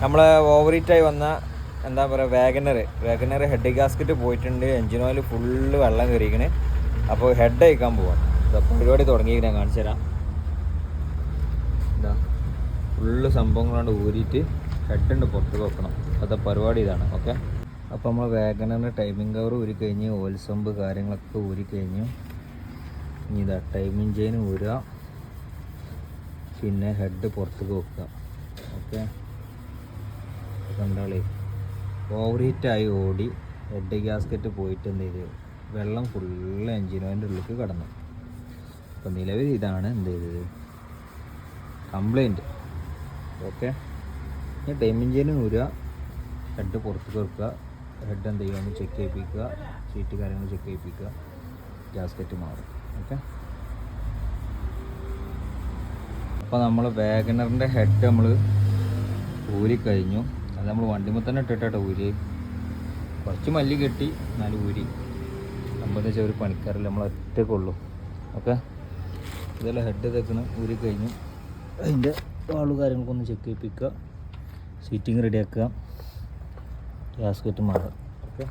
നമ്മളെ ഓവറീറ്റായി വന്ന എന്താ പറയുക വാഗനർ ഹെഡ് ഗാസ്കറ്റ് പോയിട്ടുണ്ട്. എൻജിൻ ഓയിൽ ഫുള്ള് വെള്ളം കയറിയിരിക്കണ്. അപ്പോൾ ഹെഡ് അയക്കാൻ പോവാം. പരിപാടി തുടങ്ങി ഞാൻ കാണിച്ചു തരാം. ഇതാ ഫുള്ള് സംഭവങ്ങളാണ്ട് ഊരിയിട്ട് ഹെഡുണ്ട് പുറത്ത് വെക്കണം. അതെ പരിപാടി ഇതാണ്. ഓക്കെ, അപ്പോൾ നമ്മൾ വാഗനറിൻ്റെ ടൈമിംഗ് കവർ ഊരിക്കഴിഞ്ഞ് ഓയിൽ സമ്പ് കാര്യങ്ങളൊക്കെ ഊരിക്കഴിഞ്ഞു. ഇനി ഇതാ ടൈമിംഗ് ചെയിൻ ഊരുക, പിന്നെ ഹെഡ് പുറത്തേക്ക് വെക്കുക. ഓക്കെ, കണ്ടാളേ ഓവർ ഹീറ്റായി ഓടി ഹെഡ് ഗ്യാസ്കറ്റ് പോയിട്ട് എന്ത് ചെയ്ത് വെള്ളം ഫുള്ള് എൻജിൻ ഓയിലിൻ്റെ ഉള്ളിലേക്ക് കടന്നു. അപ്പോൾ നിലവിൽ ഇതാണ് എന്ത് ചെയ്തത് കംപ്ലൈൻറ്റ്. ഓക്കെ, ഇനി ടൈമിംഗ് ചെയിൻ ഊരുക, ഹെഡ് പുറത്തേക്ക് വെക്കുക, ഹെഡ് എന്ത് ചെയ്യുക ഒന്ന് ചെക്ക് ചെയ്യിപ്പിക്കുക, സീറ്റ് കാര്യങ്ങൾ ചെക്ക് ചെയ്യിപ്പിക്കുക, ഗ്യാസ്കറ്റ് മാറും. ഓക്കെ, അപ്പോൾ നമ്മൾ വാഗനറിൻ്റെ ഹെഡ് നമ്മൾ ഊരിക്കഴിഞ്ഞു. അത് നമ്മൾ വണ്ടിമ്പോൾ തന്നെ ഇട്ടിട്ടോ ഊരി. കുറച്ച് മല്ലി കെട്ടി എന്നാലും ഊരി. നമ്മളെന്ന് വെച്ചാൽ ഒരു പണിക്കാരില്ല, നമ്മൾ ഒറ്റക്കുള്ളൂ. ഓക്കെ, ഇതെല്ലാം ഹെഡ് ഇതൊക്കെ ഊരി കഴിഞ്ഞു. അതിൻ്റെ വാള് കാര്യങ്ങൾക്കൊന്ന് ചെക്ക് ചെയ്യിപ്പിക്കുക, സീറ്റിങ് റെഡിയാക്കുക, ഗ്യാസ്കറ്റ് മാറുക. ഓക്കെ,